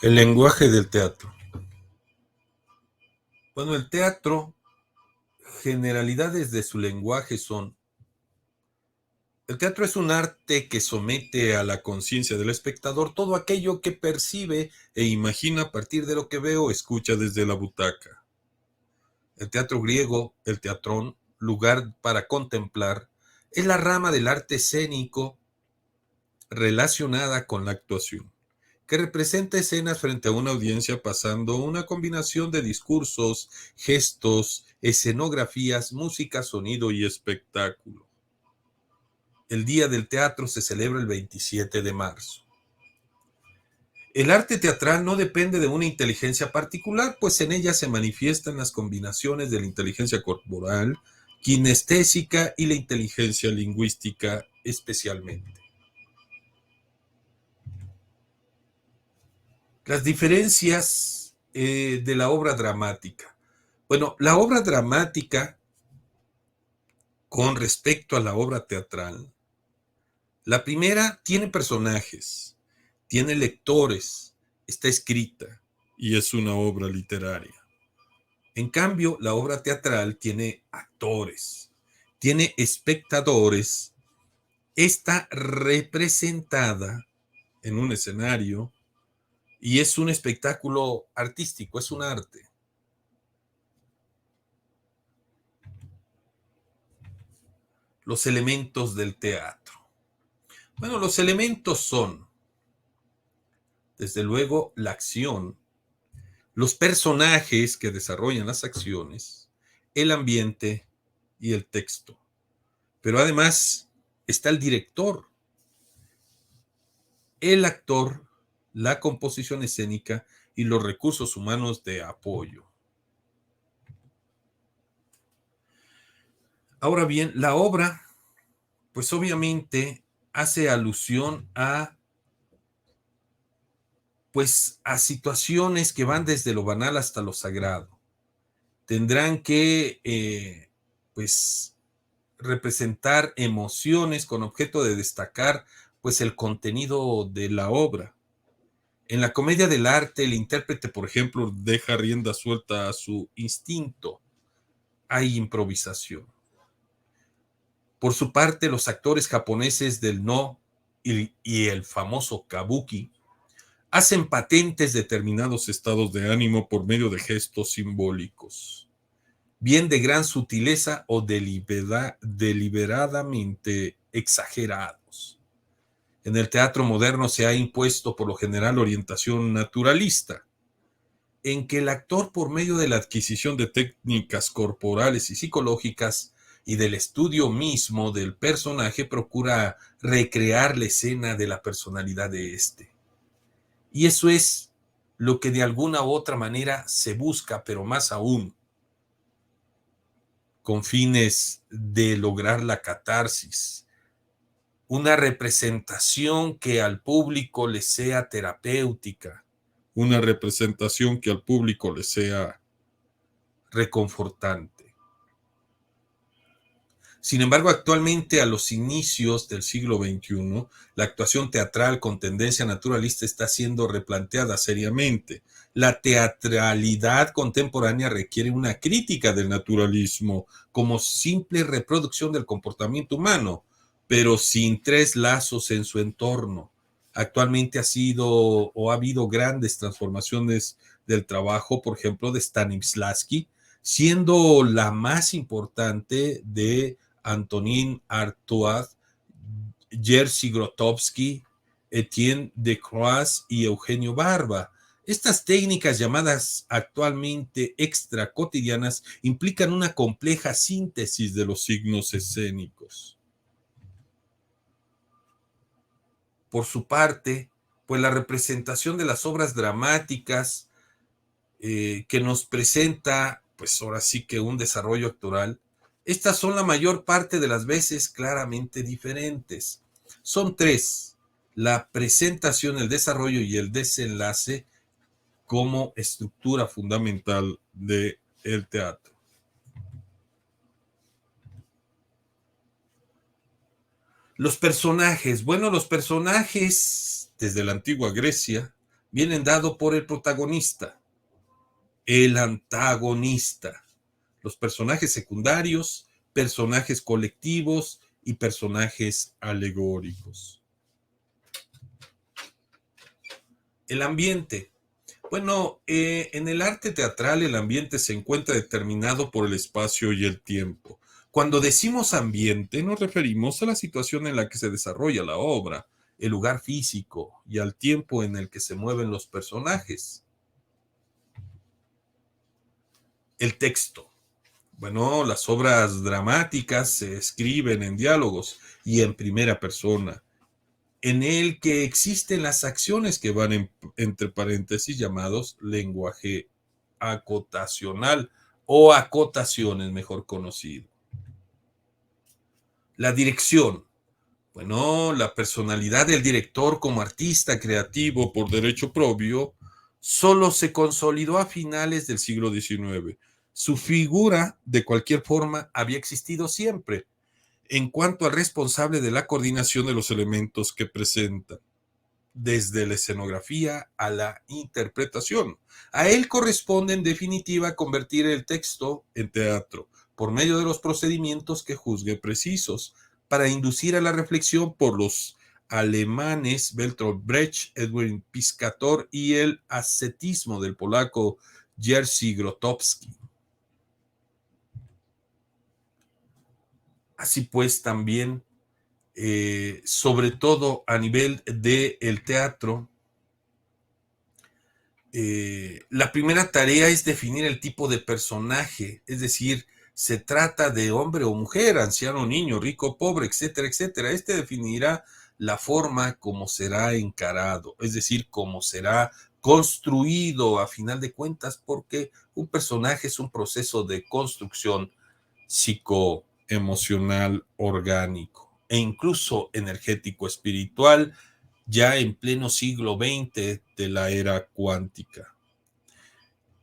El lenguaje del teatro. Bueno, el teatro, generalidades de su lenguaje son: el teatro es un arte que somete a la conciencia del espectador todo aquello que percibe e imagina a partir de lo que ve o escucha desde la butaca. El teatro griego, el teatrón, lugar para contemplar, es la rama del arte escénico relacionada con la actuación, que representa escenas frente a una audiencia pasando una combinación de discursos, gestos, escenografías, música, sonido y espectáculo. El Día del Teatro se celebra el 27 de marzo. El arte teatral no depende de una inteligencia particular, pues en ella se manifiestan las combinaciones de la inteligencia corporal, kinestésica y la inteligencia lingüística especialmente. Las diferencias de la obra dramática. Bueno, la obra dramática con respecto a la obra teatral, la primera tiene personajes, tiene lectores, está escrita y es una obra literaria. En cambio, la obra teatral tiene actores, tiene espectadores, está representada en un escenario y es un espectáculo artístico, es un arte. Los elementos del teatro. Bueno, los elementos son, desde luego, la acción, los personajes que desarrollan las acciones, el ambiente y el texto. Pero además está el director, el actor, la composición escénica y los recursos humanos de apoyo. Ahora bien, la obra, pues obviamente hace alusión a situaciones que van desde lo banal hasta lo sagrado. Tendrán que, pues, representar emociones con objeto de destacar, pues, el contenido de la obra. En la comedia del arte, el intérprete, por ejemplo, deja rienda suelta a su instinto. Hay improvisación. Por su parte, los actores japoneses del no y el famoso kabuki hacen patentes determinados estados de ánimo por medio de gestos simbólicos, bien de gran sutileza o deliberadamente exagerados. En el teatro moderno se ha impuesto por lo general orientación naturalista, en que el actor, por medio de la adquisición de técnicas corporales y psicológicas y del estudio mismo del personaje, procura recrear la escena de la personalidad de éste. Y eso es lo que de alguna u otra manera se busca, pero más aún con fines de lograr la catarsis, una representación que al público le sea terapéutica, una representación que al público le sea reconfortante. Sin embargo, actualmente, a los inicios del siglo XXI, la actuación teatral con tendencia naturalista está siendo replanteada seriamente. La teatralidad contemporánea requiere una crítica del naturalismo como simple reproducción del comportamiento humano, pero sin tres lazos en su entorno. Actualmente ha habido grandes transformaciones del trabajo, por ejemplo, de Stanislavski, siendo la más importante de Antonin Artaud, Jerzy Grotowski, Etienne Decroix y Eugenio Barba. Estas técnicas, llamadas actualmente extracotidianas, implican una compleja síntesis de los signos escénicos. Por su parte, pues la representación de las obras dramáticas que nos presenta, pues ahora sí que un desarrollo actoral, estas son la mayor parte de las veces claramente diferentes. Son tres: la presentación, el desarrollo y el desenlace como estructura fundamental del teatro. Los personajes, bueno, los personajes desde la antigua Grecia vienen dados por el protagonista, el antagonista, los personajes secundarios, personajes colectivos y personajes alegóricos. El ambiente. Bueno, en el arte teatral el ambiente se encuentra determinado por el espacio y el tiempo. Cuando decimos ambiente nos referimos a la situación en la que se desarrolla la obra, el lugar físico y al tiempo en el que se mueven los personajes. El texto. Bueno, las obras dramáticas se escriben en diálogos y en primera persona, en el que existen las acciones que van entre paréntesis llamados lenguaje acotacional o acotaciones, mejor conocido. La dirección. Bueno, la personalidad del director como artista creativo por derecho propio solo se consolidó a finales del siglo XIX. Su figura, de cualquier forma, había existido siempre, en cuanto al responsable de la coordinación de los elementos que presenta, desde la escenografía a la interpretación. A él corresponde, en definitiva, convertir el texto en teatro, por medio de los procedimientos que juzgue precisos, para inducir a la reflexión por los alemanes Bertolt Brecht, Edwin Piscator y el ascetismo del polaco Jerzy Grotowski. Así pues, también, sobre todo a nivel del teatro, la primera tarea es definir el tipo de personaje, es decir, se trata de hombre o mujer, anciano o niño, rico o pobre, etcétera, etcétera. Este definirá la forma como será encarado, es decir, cómo será construido a final de cuentas, porque un personaje es un proceso de construcción psicoemocional orgánico e incluso energético espiritual, ya en pleno siglo XX de la era cuántica.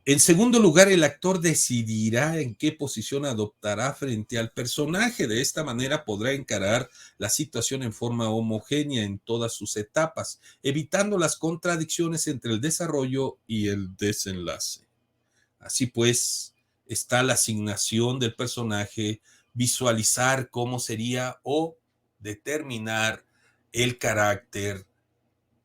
En segundo lugar, el actor decidirá en qué posición adoptará frente al personaje. De esta manera podrá encarar la situación en forma homogénea en todas sus etapas, evitando las contradicciones entre el desarrollo y el desenlace. Así pues, está la asignación del personaje, visualizar cómo sería o determinar el carácter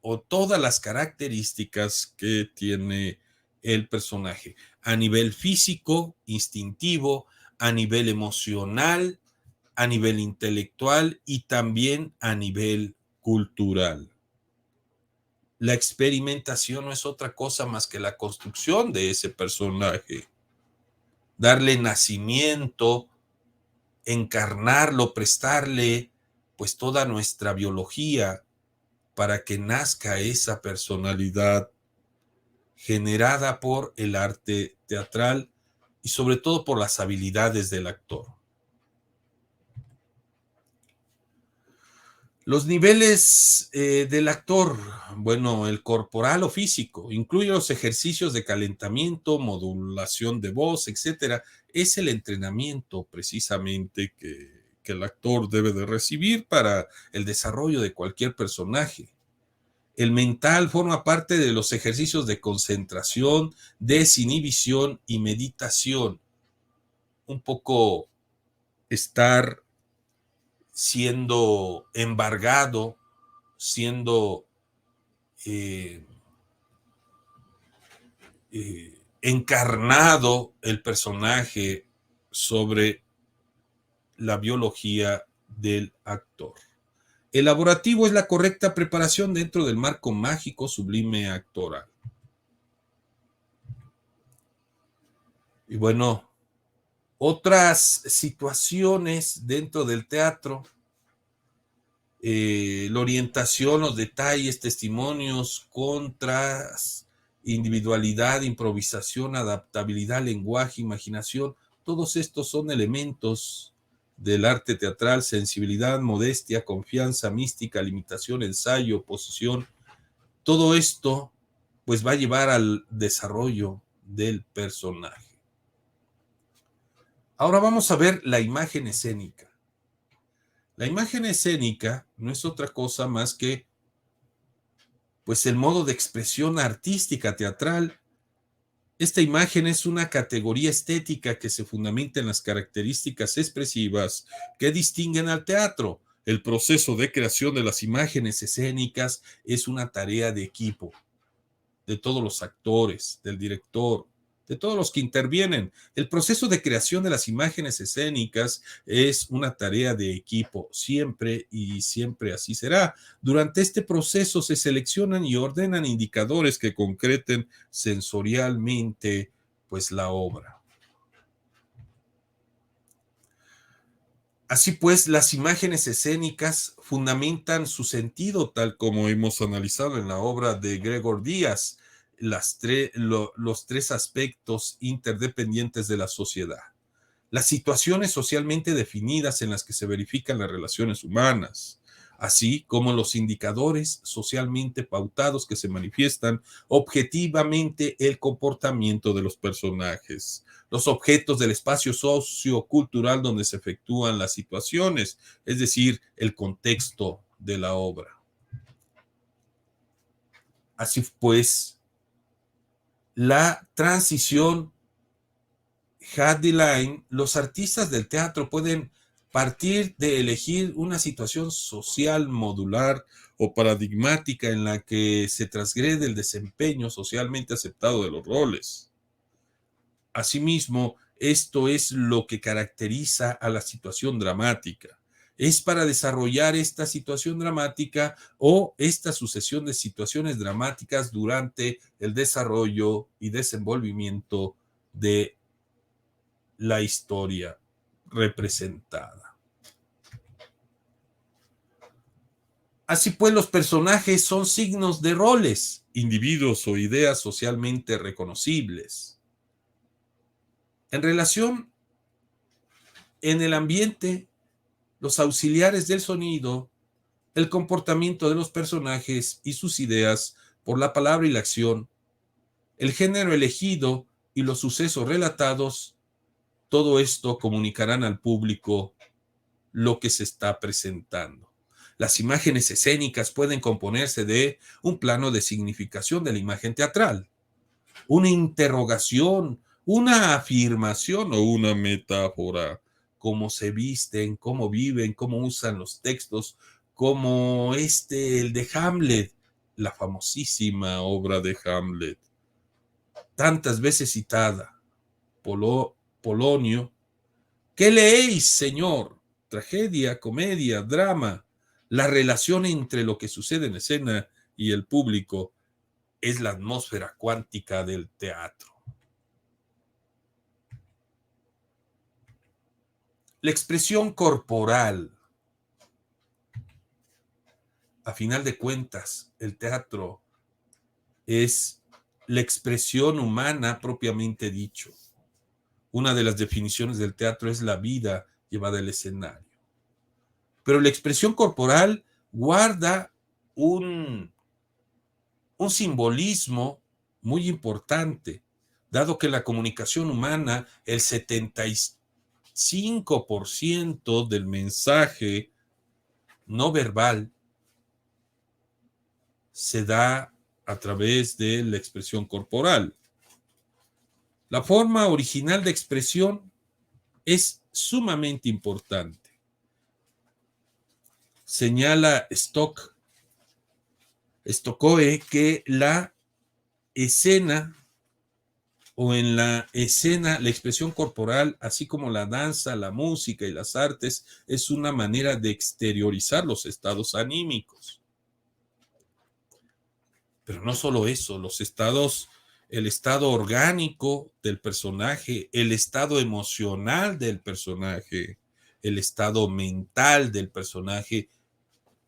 o todas las características que tiene el personaje a nivel físico, instintivo, a nivel emocional, a nivel intelectual y también a nivel cultural. La experimentación no es otra cosa más que la construcción de ese personaje, darle nacimiento, encarnarlo, prestarle pues toda nuestra biología para que nazca esa personalidad generada por el arte teatral y sobre todo por las habilidades del actor. Los niveles del actor, bueno, el corporal o físico, incluye los ejercicios de calentamiento, modulación de voz, etcétera. Es el entrenamiento precisamente que el actor debe de recibir para el desarrollo de cualquier personaje. El mental forma parte de los ejercicios de concentración, desinhibición y meditación. Un poco estar siendo embargado, siendo eh, encarnado el personaje sobre la biología del actor. Elaborativo es la correcta preparación dentro del marco mágico sublime actoral. Y bueno, otras situaciones dentro del teatro, la orientación, los detalles, testimonios, contras, individualidad, improvisación, adaptabilidad, lenguaje, imaginación, todos estos son elementos del arte teatral: sensibilidad, modestia, confianza, mística, limitación, ensayo, posición. Todo esto pues va a llevar al desarrollo del personaje. Ahora vamos a ver la imagen escénica. La imagen escénica no es otra cosa más que pues el modo de expresión artística teatral. Esta imagen es una categoría estética que se fundamenta en las características expresivas que distinguen al teatro. El proceso de creación de las imágenes escénicas es una tarea de equipo, de todos los actores, del director, de todos los que intervienen. El proceso de creación de las imágenes escénicas es una tarea de equipo, siempre y siempre así será. Durante este proceso se seleccionan y ordenan indicadores que concreten sensorialmente, pues, la obra. Así pues, las imágenes escénicas fundamentan su sentido, tal como hemos analizado en la obra de Gregor Díaz, los tres aspectos interdependientes de la sociedad. Las situaciones socialmente definidas en las que se verifican las relaciones humanas, así como los indicadores socialmente pautados que se manifiestan objetivamente el comportamiento de los personajes, los objetos del espacio sociocultural donde se efectúan las situaciones, es decir, el contexto de la obra. Así pues, la transición Hadline, los artistas del teatro pueden partir de elegir una situación social modular o paradigmática en la que se transgrede el desempeño socialmente aceptado de los roles. Asimismo, esto es lo que caracteriza a la situación dramática. Es para desarrollar esta situación dramática o esta sucesión de situaciones dramáticas durante el desarrollo y desenvolvimiento de la historia representada. Así pues, los personajes son signos de roles, individuos o ideas socialmente reconocibles. En relación en el ambiente, los auxiliares del sonido, el comportamiento de los personajes y sus ideas por la palabra y la acción, el género elegido y los sucesos relatados, todo esto comunicarán al público lo que se está presentando. Las imágenes escénicas pueden componerse de un plano de significación de la imagen teatral, una interrogación, una afirmación o una metáfora, cómo se visten, cómo viven, cómo usan los textos, como el de Hamlet, la famosísima obra de Hamlet, tantas veces citada, Polonio. ¿Qué leéis, señor? Tragedia, comedia, drama. La relación entre lo que sucede en escena y el público es la atmósfera cuántica del teatro. La expresión corporal. A final de cuentas, el teatro es la expresión humana propiamente dicho. Una de las definiciones del teatro es la vida llevada al escenario. Pero la expresión corporal guarda un simbolismo muy importante, dado que la comunicación humana, el 75% del mensaje no verbal se da a través de la expresión corporal. La forma original de expresión es sumamente importante. Señala Stockoe que la escena o en la escena, la expresión corporal, así como la danza, la música y las artes, es una manera de exteriorizar los estados anímicos. Pero no solo eso, el estado orgánico del personaje, el estado emocional del personaje, el estado mental del personaje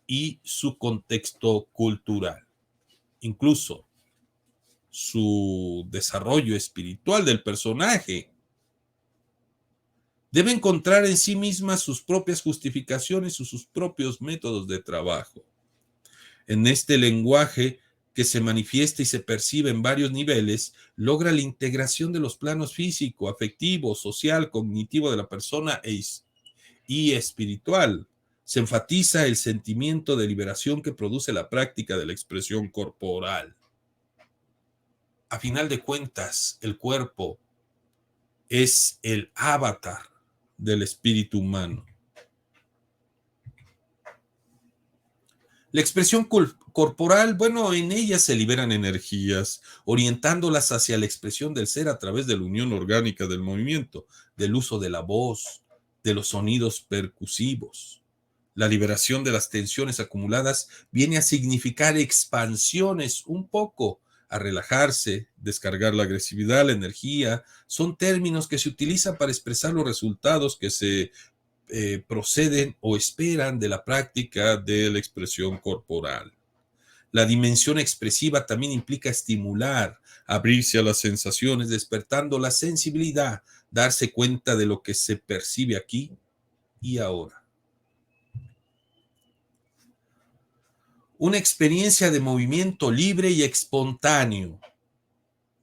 y su contexto cultural. Incluso su desarrollo espiritual del personaje debe encontrar en sí misma sus propias justificaciones y sus propios métodos de trabajo. En este lenguaje que se manifiesta y se percibe en varios niveles, logra la integración de los planos físico, afectivo, social, cognitivo de la persona y espiritual, Se enfatiza el sentimiento de liberación que produce la práctica de la expresión corporal. A final de cuentas, el cuerpo es el avatar del espíritu humano. La expresión corporal, bueno, en ella se liberan energías, orientándolas hacia la expresión del ser a través de la unión orgánica del movimiento, del uso de la voz, de los sonidos percusivos. La liberación de las tensiones acumuladas viene a significar expansiones un poco, a relajarse, descargar la agresividad, la energía. Son términos que se utilizan para expresar los resultados que se proceden o esperan de la práctica de la expresión corporal. La dimensión expresiva también implica estimular, abrirse a las sensaciones, despertando la sensibilidad, darse cuenta de lo que se percibe aquí y ahora. Una experiencia de movimiento libre y espontáneo,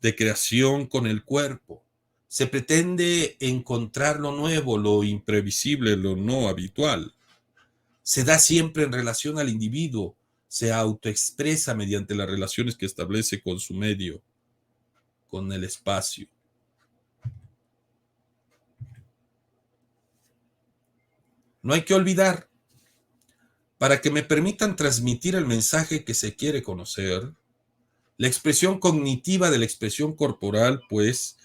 de creación con el cuerpo. Se pretende encontrar lo nuevo, lo imprevisible, lo no habitual. Se da siempre en relación al individuo, se autoexpresa mediante las relaciones que establece con su medio, con el espacio. No hay que olvidar, para que me permitan transmitir el mensaje que se quiere conocer, la expresión cognitiva de la expresión corporal, pues,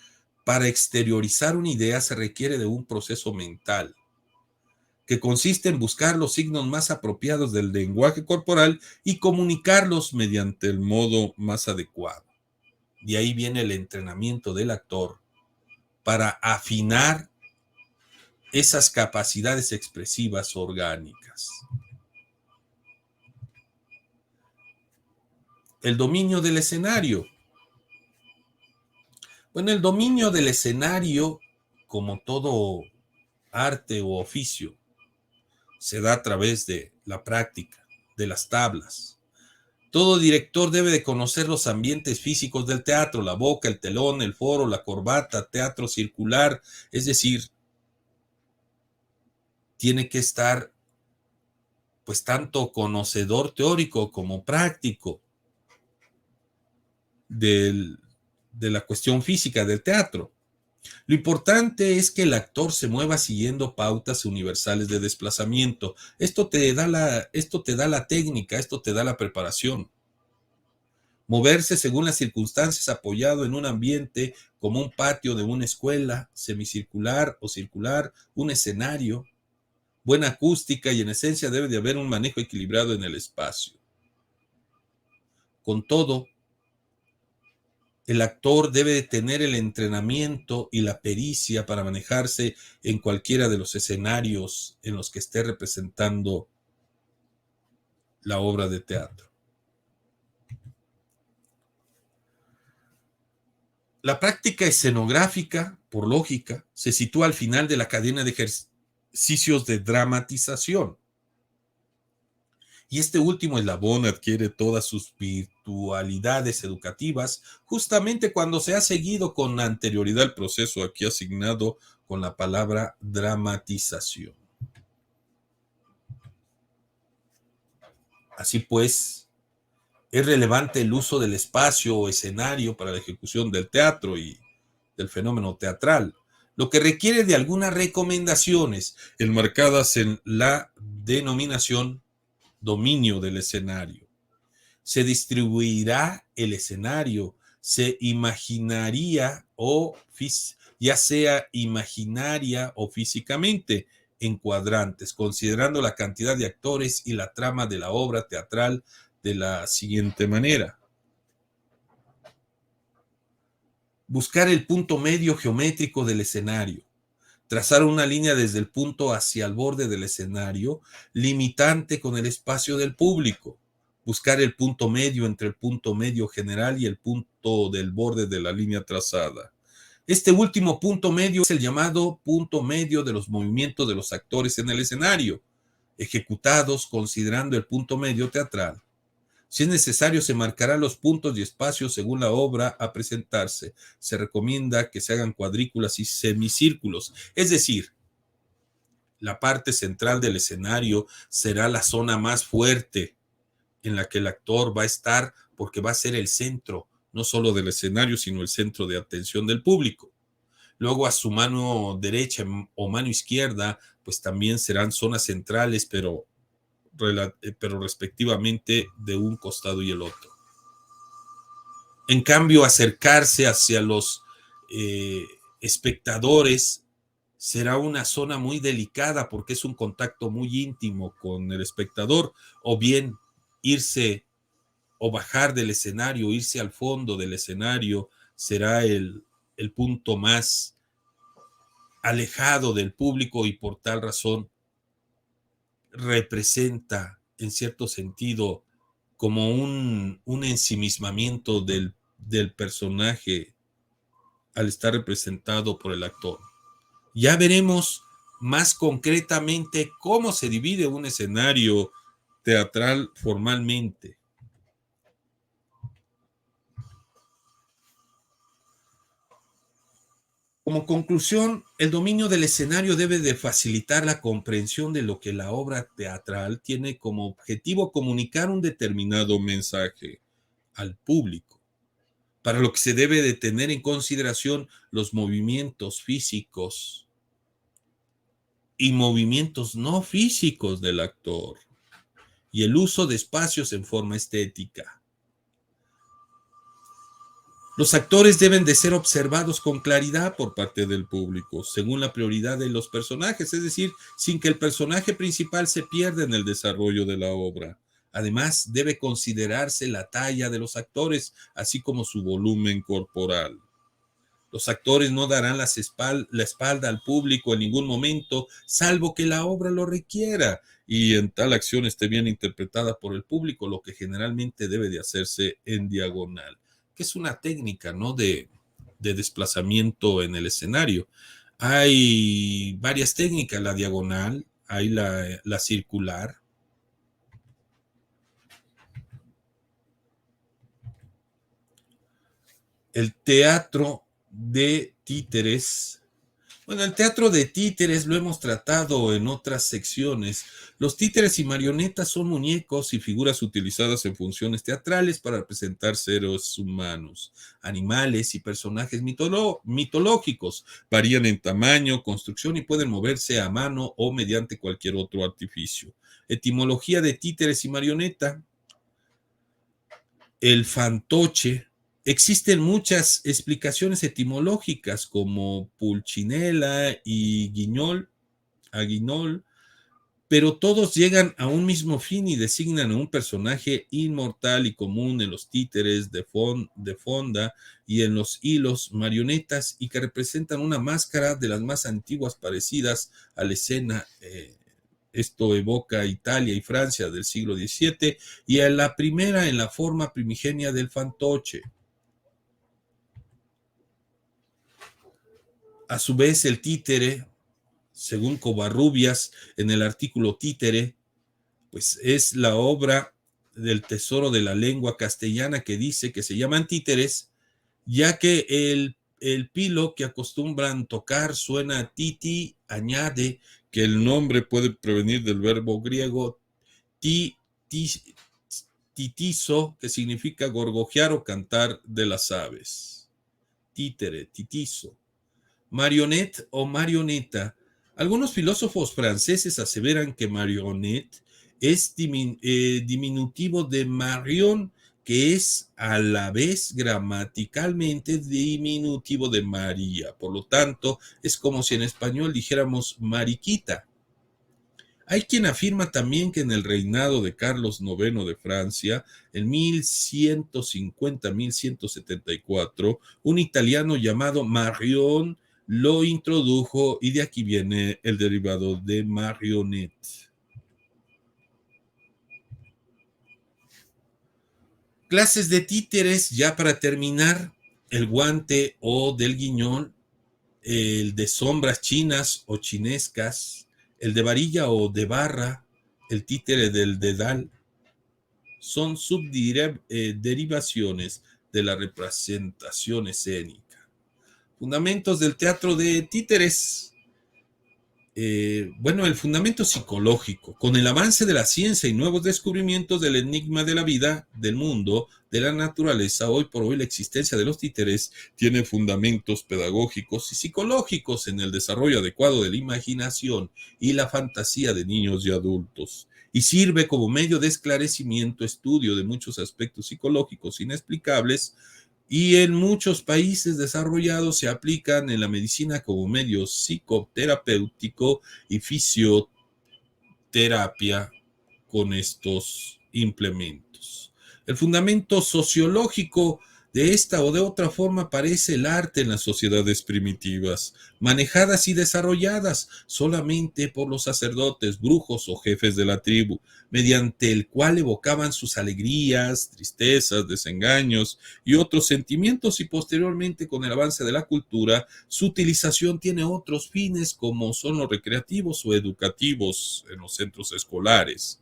para exteriorizar una idea se requiere de un proceso mental, que consiste en buscar los signos más apropiados del lenguaje corporal y comunicarlos mediante el modo más adecuado. De ahí viene el entrenamiento del actor para afinar esas capacidades expresivas orgánicas. El dominio del escenario. Bueno, el dominio del escenario, como todo arte o oficio, se da a través de la práctica, de las tablas. Todo director debe de conocer los ambientes físicos del teatro, la boca, el telón, el foro, la corbata, teatro circular, es decir, tiene que estar pues tanto conocedor teórico como práctico de la cuestión física del teatro. Lo importante es que el actor se mueva siguiendo pautas universales de desplazamiento. Esto te da la técnica, esto te da la preparación. Moverse según las circunstancias apoyado en un ambiente como un patio de una escuela, semicircular o circular, un escenario, buena acústica y en esencia debe de haber un manejo equilibrado en el espacio. Con todo, el actor debe de tener el entrenamiento y la pericia para manejarse en cualquiera de los escenarios en los que esté representando la obra de teatro. La práctica escenográfica, por lógica, se sitúa al final de la cadena de ejercicios de dramatización. Y este último eslabón adquiere todas sus virtualidades educativas justamente cuando se ha seguido con anterioridad el proceso aquí asignado con la palabra dramatización. Así pues, es relevante el uso del espacio o escenario para la ejecución del teatro y del fenómeno teatral, lo que requiere de algunas recomendaciones enmarcadas en la denominación dominio del escenario. Se distribuirá el escenario, se imaginaría ya sea imaginaria o físicamente, en cuadrantes, considerando la cantidad de actores y la trama de la obra teatral de la siguiente manera. Buscar el punto medio geométrico del escenario. Trazar una línea desde el punto hacia el borde del escenario, limitante con el espacio del público. Buscar el punto medio entre el punto medio general y el punto del borde de la línea trazada. Este último punto medio es el llamado punto medio de los movimientos de los actores en el escenario, ejecutados considerando el punto medio teatral. Si es necesario, se marcarán los puntos y espacios según la obra a presentarse. Se recomienda que se hagan cuadrículas y semicírculos. Es decir, La parte central del escenario será la zona más fuerte en la que el actor va a estar porque va a ser el centro, no solo del escenario, sino el centro de atención del público. Luego a su mano derecha o mano izquierda, pues también serán zonas centrales, pero respectivamente de un costado y el otro. En cambio, acercarse hacia los eh, espectadores será una zona muy delicada porque es un contacto muy íntimo con el espectador, o bien irse o bajar del escenario, irse al fondo del escenario, será el punto más alejado del público y por tal razón representa en cierto sentido como un ensimismamiento del personaje al estar representado por el actor. Ya veremos más concretamente cómo se divide un escenario teatral formalmente. Como conclusión, el dominio del escenario debe de facilitar la comprensión de lo que la obra teatral tiene como objetivo comunicar un determinado mensaje al público, para lo que se debe de tener en consideración los movimientos físicos y movimientos no físicos del actor y el uso de espacios en forma estética. Los actores deben de ser observados con claridad por parte del público, según la prioridad de los personajes, es decir, sin que el personaje principal se pierda en el desarrollo de la obra. Además, debe considerarse la talla de los actores, así como su volumen corporal. Los actores no darán la espalda al público en ningún momento, salvo que la obra lo requiera y en tal acción esté bien interpretada por el público, lo que generalmente debe de hacerse en diagonal, que es una técnica, ¿no?, de desplazamiento en el escenario. Hay varias técnicas, la diagonal, hay la circular. El teatro de títeres. Bueno, el teatro de títeres lo hemos tratado en otras secciones. Los títeres y marionetas son muñecos y figuras utilizadas en funciones teatrales para representar seres humanos, animales y personajes mitológicos. Varían en tamaño, construcción y pueden moverse a mano o mediante cualquier otro artificio. Etimología de títeres y marioneta. El fantoche. Existen muchas explicaciones etimológicas como pulchinela y aguinol, pero todos llegan a un mismo fin y designan a un personaje inmortal y común en los títeres de fonda y en los hilos marionetas y que representan una máscara de las más antiguas parecidas a la escena. Esto evoca Italia y Francia del siglo XVII y a la primera en la forma primigenia del fantoche. A su vez, el títere, según Covarrubias, en el artículo títere, pues es la obra del tesoro de la lengua castellana que dice que se llaman títeres, ya que el pilo que acostumbran tocar suena titi, añade que el nombre puede provenir del verbo griego ti, ti, titizo, que significa gorgojear o cantar de las aves. Títere, titizo. Marionette o marioneta. Algunos filósofos franceses aseveran que marionnette es diminutivo de marion, que es a la vez gramaticalmente diminutivo de María. Por lo tanto, es como si en español dijéramos mariquita. Hay quien afirma también que en el reinado de Carlos IX de Francia, en 1150-1174, un italiano llamado Marion lo introdujo y de aquí viene el derivado de marionette. Clases de títeres, ya para terminar: el guante o del guiñol, el de sombras chinas o chinescas, el de varilla o de barra, el títere del dedal, son subderivaciones de la representación escénica. Fundamentos del teatro de títeres. bueno, el fundamento psicológico. Con el avance de la ciencia y nuevos descubrimientos del enigma de la vida, del mundo, de la naturaleza, hoy por hoy la existencia de los títeres tiene fundamentos pedagógicos y psicológicos en el desarrollo adecuado de la imaginación y la fantasía de niños y adultos. Y sirve como medio de esclarecimiento, estudio de muchos aspectos psicológicos inexplicables y en muchos países desarrollados se aplican en la medicina como medio psicoterapéutico y fisioterapia con estos implementos. El fundamento sociológico de esta o de otra forma parece el arte en las sociedades primitivas, manejadas y desarrolladas solamente por los sacerdotes, brujos o jefes de la tribu, mediante el cual evocaban sus alegrías, tristezas, desengaños y otros sentimientos, y posteriormente con el avance de la cultura, su utilización tiene otros fines como son los recreativos o educativos en los centros escolares.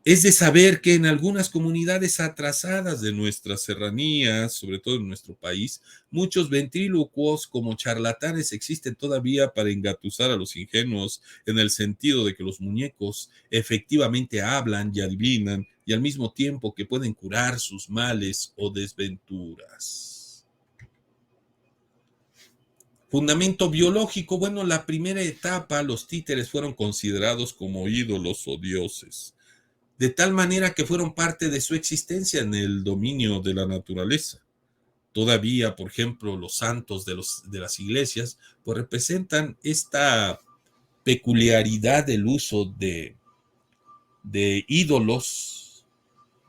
Es de saber que en algunas comunidades atrasadas de nuestras serranías, sobre todo en nuestro país, muchos ventrílocuos como charlatanes existen todavía para engatusar a los ingenuos, en el sentido de que los muñecos efectivamente hablan y adivinan y al mismo tiempo que pueden curar sus males o desventuras. Fundamento biológico, bueno, la primera etapa, los títeres fueron considerados como ídolos o dioses, de tal manera que fueron parte de su existencia en el dominio de la naturaleza. Todavía, por ejemplo, los santos de las iglesias, pues representan esta peculiaridad del uso de ídolos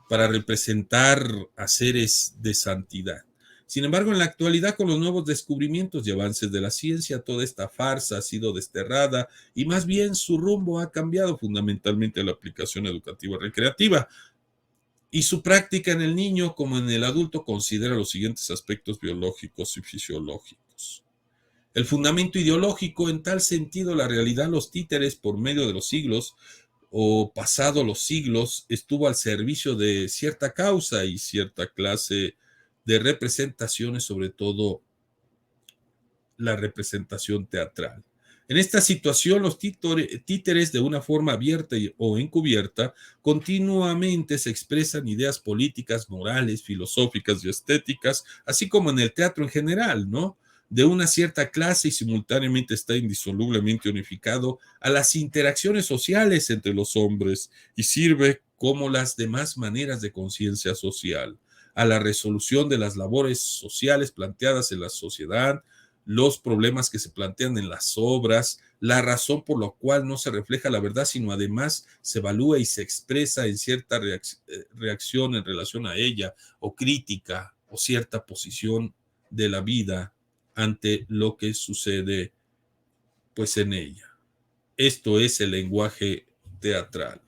para representar a seres de santidad. Sin embargo, en la actualidad, con los nuevos descubrimientos y avances de la ciencia, toda esta farsa ha sido desterrada y más bien su rumbo ha cambiado fundamentalmente a la aplicación educativa recreativa. Y su práctica en el niño como en el adulto considera los siguientes aspectos biológicos y fisiológicos. El fundamento ideológico, en tal sentido, la realidad, los títeres por medio de los siglos o pasado los siglos estuvo al servicio de cierta causa y cierta clase de representaciones, sobre todo la representación teatral. En esta situación, los títeres, de una forma abierta o encubierta, continuamente se expresan ideas políticas, morales, filosóficas y estéticas, así como en el teatro en general, ¿no? De una cierta clase, y simultáneamente está indisolublemente unificado a las interacciones sociales entre los hombres y sirve como las demás maneras de conciencia social, a la resolución de las labores sociales planteadas en la sociedad, los problemas que se plantean en las obras, la razón por la cual no se refleja la verdad, sino además se evalúa y se expresa en cierta reacción en relación a ella, o crítica, o cierta posición de la vida ante lo que sucede pues en ella. Esto es el lenguaje teatral.